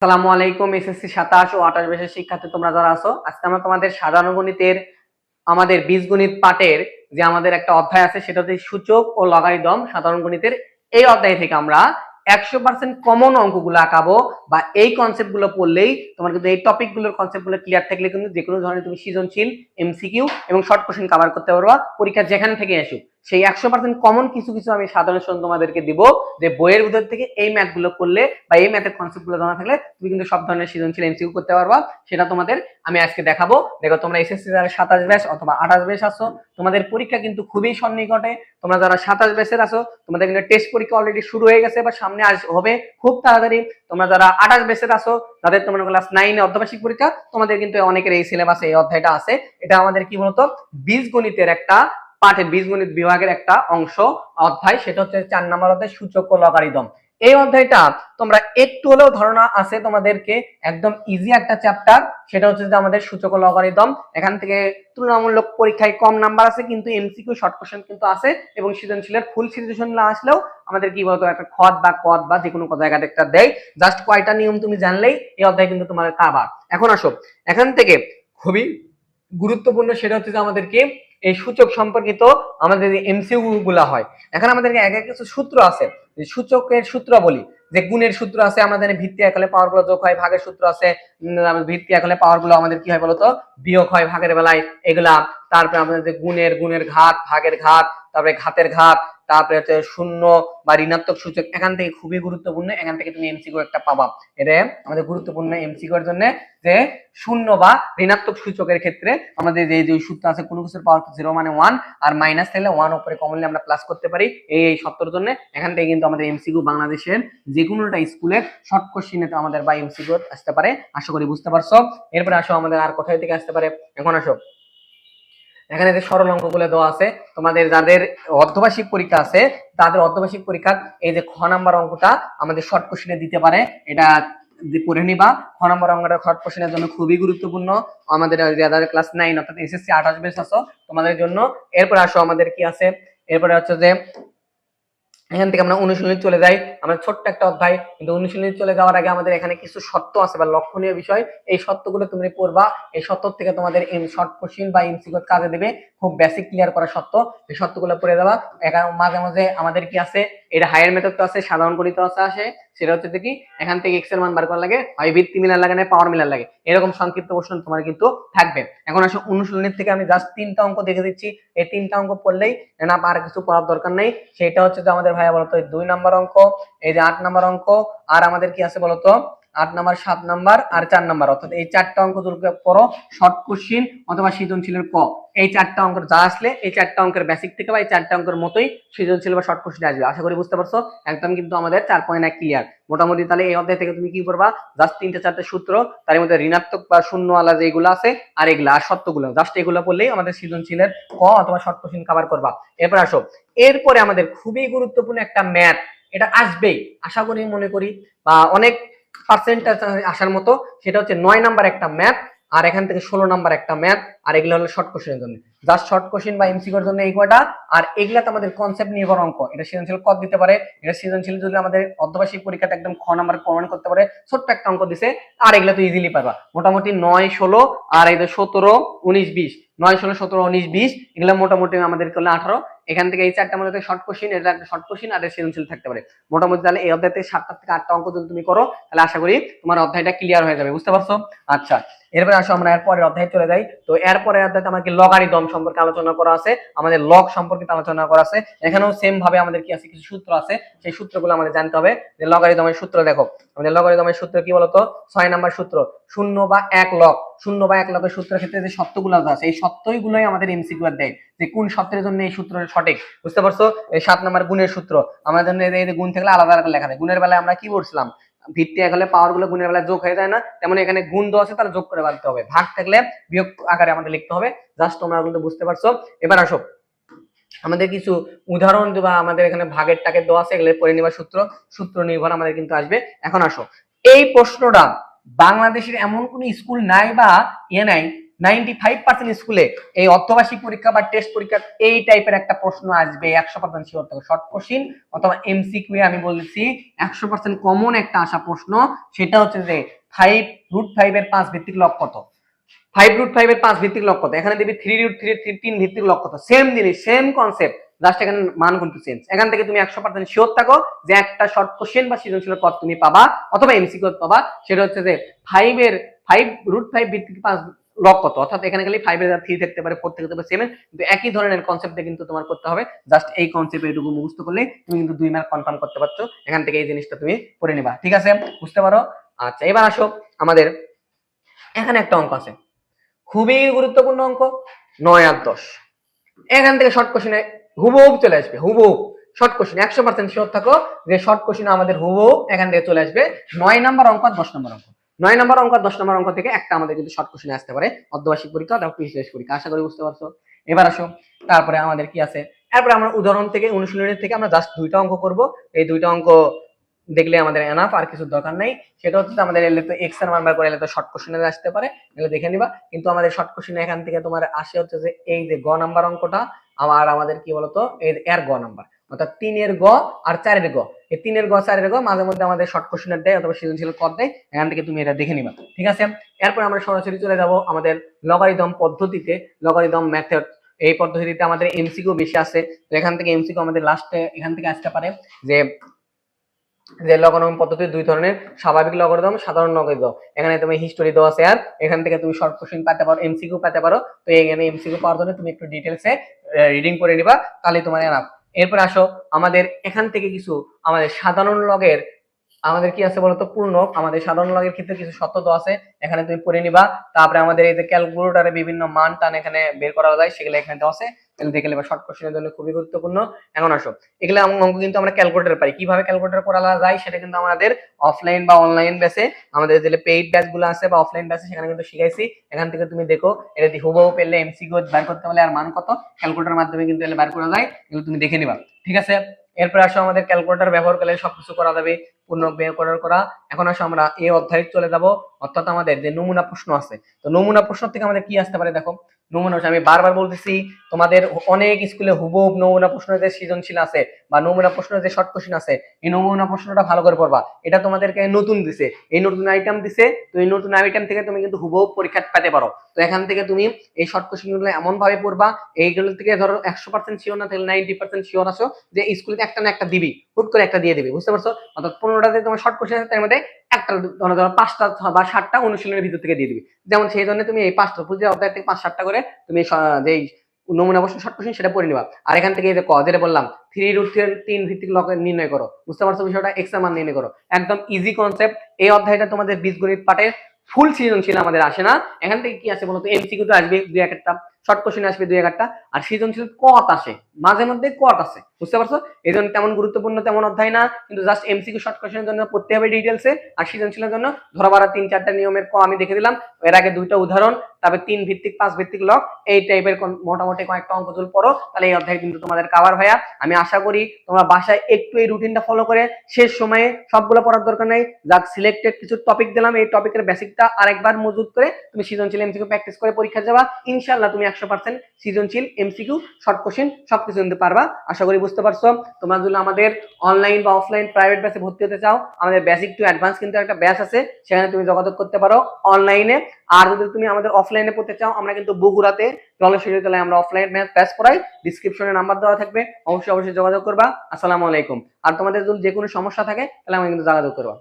আসসালামু আলাইকুম। এসএসসি 27 ও 28 ব্যাচের শিক্ষার্থী তোমরা যারা আছো, আজকে আমরা তোমাদের সাধারণ গণিতের আমাদের বীজগণিত পাঠের যে আমাদের একটা অধ্যায় আছে সেটা হচ্ছে সূচক ও লগারিদম সাধারণ গণিতের। এই অধ্যায় থেকে আমরা 100% কমন অঙ্কগুলো আঁকাবো বা এই কনসেপ্ট গুলো পড়লেই তোমার কিন্তু এই টপিক গুলোর কনসেপ্ট গুলো ক্লিয়ার থাকলে কিন্তু যে কোনো ধরনের তুমি সৃজনশীল, এমসিকিউ এবং শর্ট কোশ্চেন কভার করতে পারবা পরীক্ষা যেখান থেকে আসুক। সেই 100% কমন কিছু কিছু আমি সাধারণ সরল তোমাদেরকে দিব, যে বইয়ের ভিতর থেকে এই ম্যাথ গুলো করলে বা এই ম্যাথের কনসেপ্ট গুলো জানা থাকলে তুমি কিন্তু সব ধরনের সৃজনশীল এমসিকিউ করতে পারবা। সেটা তোমাদের আমি আজকে দেখাবো। দেখো, তোমরা এসএসসি যারা 27 ব্যাচ অথবা 28 ব্যাচ আছো, তোমাদের পরীক্ষা কিন্তু খুবই সন্নিকটে। তোমরা যারা 27 ব্যাচের আছো, তোমাদের কিন্তু টেস্ট পরীক্ষা অলরেডি শুরু হয়ে গেছে বা সামনে হবে খুব তাড়াতাড়ি। তোমরা যারা 28 ব্যাচের আছো, তাদের তোমাদের ক্লাস 9 এ অর্ধবার্ষিক পরীক্ষা, তোমাদের কিন্তু অনেকের এই সিলেবাসে এই অধ্যায়টা আছে। এটা আমাদের কি বলতো, বীজগণিতের একটা পাঠের, বীজগণিত বিভাগের একটা অংশ অধ্যায়। সেটা হচ্ছে 4 নম্বর অধ্যায়, সূচক ও লগারিদম। এই অধ্যায়টা তোমরা একটু হলেও ধারণা আছে তোমাদেরকে, একদম ইজি একটা চ্যাপ্টার। সেটা হচ্ছে যে আমাদের সূচক ও লগারিদম। এখান থেকে তুলনামূলক পরীক্ষায় কম নাম্বার আছে, কিন্তু এমসিকিউ শর্ট কোশ্চেন কিন্তু আছে এবং সৃজনশীলের ফুল সৃজনশীল না আসলেও আমাদের কি বলতো একটা খদ বা কদ বা যে কোনো জায়গাতে একটা দেয়। জাস্ট কয়টা নিয়ম তুমি জানলেই এই অধ্যায় কিন্তু তোমার কাবার। এখন আসো, এখান থেকে খুবই গুরুত্বপূর্ণ সেটা হচ্ছে যে আমাদেরকে এই সূচক সম্পর্কিত আমাদের যে এমসিকিউ গুলা হয়, এখানে আমাদেরকে এক এক কিছু সূত্র আছে। সূচকের সূত্র বলি, যে গুণের সূত্র আছে, আমাদের ভিত্তি এক হলে পাওয়ার গুলো যোগ হয়, ভাগের সূত্র আছে, ভিত্তি এক হলে পাওয়ার গুলো আমাদের কি হয় বলতো বিয়োগ হয় ভাগের বেলায়, এগুলা। তারপরে আমাদের যে গুণের ঘাত, ভাগের ঘাত, তারপরে ঘাতের ঘাত, তারপরে হচ্ছে শূন্য বা ঋণাত্মক সূচক। এখান থেকে খুবই গুরুত্বপূর্ণ, এখান থেকে তুমি এমসিকিউ একটা পাবা। এটা আমাদের গুরুত্বপূর্ণ এমসিকিউ এর জন্য, যে শূন্য বা ঋণাত্মক সূচকের ক্ষেত্রে আমাদের যে দুই সূত্র আছে, কোনো কিছুর পাওয়ার 0 মানে 1, আর মাইনাস থাকলে 1 উপরে কমনলি আমরা প্লাস করতে পারি এই সত্যর জন্য। এখান থেকে কিন্তু আমাদের এমসিকিউ বাংলাদেশের যে কোনোটা স্কুলের শর্ট কোশ্চেনে আমাদের বা এমসিকিউ আসতে পারে। আশা করি বুঝতে পারছো। এরপরে আসো আমাদের আর কোথায় থেকে আসতে পারে। এখন আসো, এখানে যে সরল অঙ্কগুলো দেওয়া আছে, তোমাদের যাদের অর্ধবার্ষিক পরীক্ষা আছে তাদের অর্ধবার্ষিক পরীক্ষার এই যে খ নাম্বার অঙ্কটা আমাদের শর্ট কোশ্চেনে দিতে পারে, এটা পড়ে নিবা। খ নাম্বার অঙ্কটা শর্ট কোশ্চেনের জন্য খুবই গুরুত্বপূর্ণ আমাদের যাদের ক্লাস 9 অর্থাৎ এসএসসি 28 ব্যাচ আছো তোমাদের জন্য। এরপরে আসো আমাদের কি আছে, এরপরে হচ্ছে যে এখান থেকে আমরা অনুশীলনী চলে যাই। আমরা ছোট্ট একটা অধ্যায়, কিন্তু অনুশীলনী চলে যাওয়ার আগে আমাদের এখানে কিছু শর্ত আছে বা লক্ষণীয় বিষয়, এই শর্তগুলো তুমি পড়বা। এই শর্ত থেকে তোমাদের শর্ট কোশ্চেন বা এমসিকিউ কাজে দেবে, খুব বেসিক ক্লিয়ার করা শর্ত। এই শর্তগুলো পড়ে দেওয়া। মাঝে মাঝে আমাদের কি আছে, এটা হায়ার মেথড তো আছে, সাধারণ গণিত আসে। সেটা হচ্ছে কি, এখান থেকে এক্স এর মান বার করা লাগে, হয় ভিত্তি মিলার লাগে না পাওয়ার মিলার লাগে, এরকম সংক্ষিপ্ত প্রশ্ন তোমার কিন্তু থাকবে। এখন আসো অনুশীলনীর থেকে আমি জাস্ট 3টা অঙ্ক দেখে দিচ্ছি। এই 3টা অঙ্ক পড়লেই না, আর কিছু পড়ার দরকার নেই। সেটা হচ্ছে যে আমাদের ভাইয়া বলতো 2 নাম্বার অঙ্ক, এই যে 8 নাম্বার অঙ্ক, আর আমাদের কি আছে বলতো 8 নাম্বার, 7 নাম্বার আর 4 নাম্বার। অর্থাৎ এই 4টা অঙ্ক যদি পড়ো শর্ট কোশ্চেন অথবা সৃজনশীলের ক, এই 4টা অঙ্কের যা আসলে এই 4টা অঙ্কের বেসিক থেকে বা এই 4টা অঙ্কের মতোই সৃজনশীল বা শর্ট কোশ্চেন আসবে। আশা করি বুঝতে পারছো। একদম কিন্তু আমাদের 4.1 ক্লিয়ার মোটামুটি। তাহলে এই অধ্যায় থেকে তুমি কি করবা, জাস্ট 3-4টে সূত্র, তার মধ্যে ঋণাত্মক বা শূন্য আলা যেগুলো আছে আর এগুলা আর সত্যগুলো, জাস্ট এগুলো পড়লেই আমাদের সৃজনশীলের ক অথবা শর্ট কোশ্চেন কভার করবা। এরপর আসো, এরপরে আমাদের খুবই গুরুত্বপূর্ণ একটা ম্যাথ, এটা আসবেই আশা করি, মনে করি বা অনেক পার্সেন্টেজ আসার মতো। সেটা হচ্ছে 9 নাম্বার একটা ম্যাথ, আর এখান থেকে 16 নাম্বার একটা ম্যাথ। আর এগুলো হলো শর্ট কোশ্চেনের জন্য, জাস্ট শর্ট কোশ্চেন বা এমসিকিউর জন্য এই কয়টা। আর এগুলাতে আমাদের কনসেপ্ট নির্ভর অঙ্ক, এটা সৃজনশীল কত দিতে পারে, এটা সৃজনশীল যদি আমাদের অর্ধবার্ষিক পরীক্ষাতে একদম খ নাম্বার প্রমাণ করতে পারে, ছোট্ট একটা অঙ্ক দিছে। আর এগুলা তো ইজিলি পারবা মোটামুটি 9, 16 আর এই যে 17, 19, 20, 9, 16, 17, 19, 20 এগুলা মোটামুটি আমাদের করলে 18। এখান থেকে এই 4টার মধ্যে শর্ট কোশ্চেন, এটা একটা শর্ট কোশ্চেন আর সৃজনশীল থাকতে পারে মোটামুটি। তাহলে এই অধ্যায় থেকে 7টা থেকে 8টা অঙ্ক যদি তুমি করো, তাহলে আশা করি তোমার অধ্যায়টা ক্লিয়ার হয়ে যাবে। বুঝতে পারছো? আচ্ছা, এরপরে আসো আমরা এরপরের অধ্যায়ে চলে যাই। তো এরপরের অধ্যায়তে আমাকে লগারিদম সম্পর্কে আলোচনা করা আছে, আমাদের লগ সম্পর্কে আলোচনা করা আছে। এখানেও সেম ভাবে আমাদের কি আছে, কিছু সূত্র আছে, সেই সূত্রগুলো আমাদের জানতে হবে। যে লগারিদমের সূত্র দেখো, আমাদের লগারিদমের সূত্র কি বলতো, 6 নাম্বার সূত্র, 0 বা 1 লগ। 0 বা 1 লগের সূত্রের ক্ষেত্রে যে সত্যগুলো আছে, এই সত্যগুলোই আমাদের এমসিকিউ দেয়, যে কোন সত্যের জন্য এই সূত্র সঠিক। বুঝতে পারছো? এই 7 নাম্বার গুণের সূত্র, আমাদের জন্য এই গুণ থাকলে আলাদা আলাদা লেখা যায়। গুণের বেলায় আমরা কি বলছিলাম, ভিত্তি এক হলে পাওয়ার গুলো গুণের বেলায় যোগ হয়ে যায় না, তেমন এখানে গুণ দেওয়া আছে তাহলে যোগ করে বাড়তে হবে, ভাগ থাকলে বিয়োগ আকারে আমাদের লিখতে হবে। জাস্ট তোমরা কিন্তু বুঝতে পারছো। এবার আসো, আমাদের কিছু উদাহরণ বা আমাদের এখানে ভাগের টাকে দেওয়া আছে, এগুলো পড়ে নিবা। সূত্র নির্ভর আমাদের কিন্তু আসবে। এখন আসো, এই প্রশ্নটা বাংলাদেশের এমন কোন স্কুল নাই বা নাই 95% স্কুলে এই অর্ধবার্ষিক পরীক্ষা বা টেস্ট পরীক্ষা এই টাইপের একটা প্রশ্ন আসবে 100% শিওর থাকো। শর্ট কোশ্চিন অথবা এমসিকিউ আমি বলছি 100% কমন একটা আসা প্রশ্ন, সেটা হচ্ছে যে 5√5 এর 5 ভিত্তিক লব কত। 5√5 এর 5 ভিত্তিক লব কত, এখানে দিবি 3√3 এর 3 ভিত্তিক লব কত। সেম জিনিস, সেম কনসেপ্ট, জাস্ট এখানে মান কিন্তু চেঞ্জ। এখান থেকে তুমি 100% শিওর থাকো যে একটা শর্ট কোশ্চেন বা সৃজনশীল পদ তুমি পাবা অথবা এমসিকিউ পাবা, সেটা হচ্ছে যে 5√5 ভিত্তিক 5 লব কত। অর্থাৎ এখানে খালি 5 এর 3 থাকতে পারে, 4 থাকতে পারে, 7, কিন্তু একই ধরনের কনসেপ্টে কিন্তু তোমার করতে হবে। জাস্ট এই কনসেপ্ট এইটুকু মুখস্থ করলে তুমি কিন্তু 2 মার্ক কনফার্ম করতে পারছো। এখান থেকে এই জিনিসটা তুমি পড়ে নিবা, ঠিক আছে, বুঝতে পারো। আচ্ছা, এবার আসো আমাদের এখানে একটা অঙ্ক আছে, খুবই গুরুত্বপূর্ণ অঙ্ক, 9 আর 10। এখান থেকে শর্ট কোশ্চেনে হুবহু চলে আসবে, হুবহু শর্ট কোশ্চেন 100% শিওর থাকো যে শর্ট কোশ্চেন আমাদের হুবহু এখান থেকে চলে আসবে। 9 নাম্বার অঙ্ক আর 10 নাম্বার অঙ্ক, 9 নাম্বার অঙ্ক আর 10 নাম্বার অঙ্ক থেকে একটা আমাদের কিন্তু শর্ট কোশ্চেনে আসতে পারে, অর্ধবার্ষিক পরীক্ষা অথবা পিএসসি পরীক্ষা। আশা করি বুঝতে পারছো। এবার আসো, তারপরে আমাদের কি আছে, এরপরে আমরা উদাহরণ থেকে অনুশীলনের থেকে আমরা জাস্ট 2টা অঙ্ক করব। এই 2টা অঙ্ক দেখলে আমাদের এনাফ, আর কিছু দরকার নাই। সেটা হচ্ছে আমাদের এলে তো এক্স এর মান বার করে এলে তো শর্ট কোশ্চেনে আসতে পারে, এগুলো দেখে নিবা। কিন্তু আমাদের শর্ট কোশ্চেনে এখান থেকে তোমার আসে হচ্ছে যে এই যে গ নাম্বার অঙ্কটা, আবার আমাদের কি বলতো এর গ নাম্বার, অর্থাৎ 3 এর গ আর 4 এর গ, এই 3 এর গ 4 এর গ মাঝে মধ্যে আমাদের শর্ট কোশ্চেনের দেয় অথবা সৃজনশীল পদ দেয়, এখান থেকে তুমি এটা দেখে নিবা, ঠিক আছে। এরপর আমরা সরাসরি চলে যাব আমাদের লগারিদম পদ্ধতিতে, লগারিদম মেথড। এই পদ্ধতিতে আমাদের এমসিকিউ বেশি আছে, তো এখান থেকে এমসিকিউ আমাদের লাস্টে এখান থেকে আসতে পারে যে লগারিদম পদ্ধতি 2 ধরনের, স্বাভাবিক লগারিদম, সাধারণ লগারিদম। এখানে তুমি হিস্টোরি দেওয়া আছে, আর এখান থেকে তুমি শর্ট কোশ্চেন পেতে পারো, এমসিকিউ পেতে পারো। তো এখানে এমসিকিউ পাওয়ার জন্য তুমি একটু ডিটেইলসে রিডিং করে নিবা, তাহলে তোমার এনাফ। এরপর আসো আমাদের এখান থেকে কিছু আমাদের সাধারণ লগের আমাদের কি আছে বলতো পূর্ণ, আমাদের সাধারণ লগের ক্ষেত্রে কিছু শর্ত তো আছে, এখানে তুমি পড়ে নিবা। তারপরে আমাদের এই যে ক্যালকুলেটরে বিভিন্ন মান টান এখানে বের করা যায়, সেগুলো এখানে দেওয়া আছে, এগুলো দেখে নেবা, শর্ট কোশ্চেনের জন্য খুবই গুরুত্বপূর্ণ। এখন আসো, এগুলো অঙ্ক কিন্তু আমরা ক্যালকুলেটর পাই, কিভাবে ক্যালকুলেটর করা যায় সেটা কিন্তু আমাদের অফলাইন বা অনলাইন ব্যাচে, আমাদের যে পেইড ব্যাচ গুলো আছে বা অফলাইন ব্যাচে সেখানে কিন্তু শিখাইছি। এখান থেকে তুমি দেখো, এটা হুবহু পেলে এমসিকিউ বের করতে হলে আর মান কত ক্যালকুলেটরের মাধ্যমে কিন্তু এগুলো বের করা যায়, এগুলো তুমি দেখে নিবা, ঠিক আছে। এরপর আসো আমাদের ক্যালকুলেটর ব্যবহার করলে সবকিছু করা যাবে, পূর্ণ বের করা। এখন আসো আমরা এই অধ্যায়ে চলে যাব, অর্থাৎ আমাদের যে নমুনা প্রশ্ন আছে, তো নমুনা প্রশ্ন থেকে আমাদের কি আসতে পারে দেখো। নমুনা, আমি বারবার বলতেছি তোমাদের অনেক স্কুলে হুবহু নমুনা প্রশ্নের যে সৃজনশীল আছে বা নমুনা প্রশ্নের যে শর্ট কোশ্চেন আছে, এই নমুনা প্রশ্নটা ভালো করে পড়বা। এটা তোমাদেরকে নতুন দিছে, এই নতুন আইটেম দিছে, তো এই নতুন আইটেম থেকে তুমি কিন্তু হুবহু পরীক্ষা পেতে পারো। তো এখান থেকে তুমি এই শর্ট কোশ্চেন গুলো এমন ভাবে পড়বা, এইগুলো থেকে ধরো 100% শিওর না থাকলে 90% শিওর আসো যে স্কুলে একটা না একটা দিবি, হুট করে একটা দিয়ে দিবি, বুঝতে পারছো। অর্থাৎ 15টাতে তোমার শর্ট কোশ্চেন আছে, তার মধ্যে একটা ধরো 5টা বা 7টা অনুশীলনের ভিতর থেকে দিয়ে দিবি। যেমন সেই জন্য তুমি এই 5টা পুরো অধ্যায় থেকে 5-7টা করে তুমি যেই নমুনা প্রশ্ন শর্ট কোশ্চেন সেটা পড়ে নিবা। আর এখান থেকে এই যে যেটা বললাম 3√3 ভিত্তিক লগ নির্ণয় করো, বুঝতে পারছো বিষয়টা, এক্স এর মান নির্ণয় করো, একদম ইজি কনসেপ্ট। এই অধ্যায়টা তোমাদের বীজগণিত পাঠের ফুল সৃজনশীল আমাদের আসে না। এখান থেকে কি আছে বলতো, এমসিকিউ তো আসবে 2-1টা, শর্ট কোশ্চেন আসবে 2-1টা, আর সৃজনশীল কট আসে মাঝে মধ্যে, কট আছে, বুঝতে পারছো। এই জন্য তেমন গুরুত্বপূর্ণ তেমন অধ্যায় না, কিন্তু জাস্ট এমসিকিউ শর্ট কোশ্চেনের জন্য পড়তে হবে ডিটেলসে, আর সৃজনশীলের জন্য ধরো 3-4টা নিয়মের আমি দেখে দিলাম, এর আগে 2টা উদাহরণ, তারপরে 3 ভিত্তিক 5 ভিত্তিক লগ, এই টাইপের মোটামুটি কয়েকটা অঙ্ক যদি পড়ো তাহলে এই অধ্যায় কিন্তু তোমাদের কভার ভাইয়া। আমি আশা করি তোমরা বাসায় একটু এই রুটিনটা ফলো করে শেষ সময়ে সবগুলো পড়ার দরকার নাই, যাক সিলেক্টেড কিছু টপিক দিলাম, এই টপিকের বেসিকটা আরেকবার মজুদ করে তুমি সৃজনশীল এমসিকিউ প্র্যাকটিস করে পরীক্ষা যাবা, ইনশাআল্লাহ তুমি 100% সৃজনশীল এমসিকিউ শর্ট কোশ্চেন সবকিছু নিতে পারবা। আশা করি বুঝতে পারছো। তোমরা যদি আমাদের অনলাইন বা অফলাইন প্রাইভেট ব্যাচে ভর্তি হতে চাও, আমাদের বেসিক টু অ্যাডভান্স কিন্তু একটা ব্যাচ আছে, সেখানে তুমি যোগাযোগ করতে পারো অনলাইনে। আর যদি তুমি আমাদের অফলাইনে পড়তে চাও, আমরা কিন্তু বগুড়াতে জলশরী তলায় আমরা অফলাইন ব্যাচ পড়াই, ডিসক্রিপশনে নাম্বার দেওয়া থাকবে, অবশ্যই যোগাযোগ করবা। আসসালামু আলাইকুম। আর তোমাদের যদি যে কোনো সমস্যা থাকে তাহলে আমাকে কিন্তু যোগাযোগ করবা।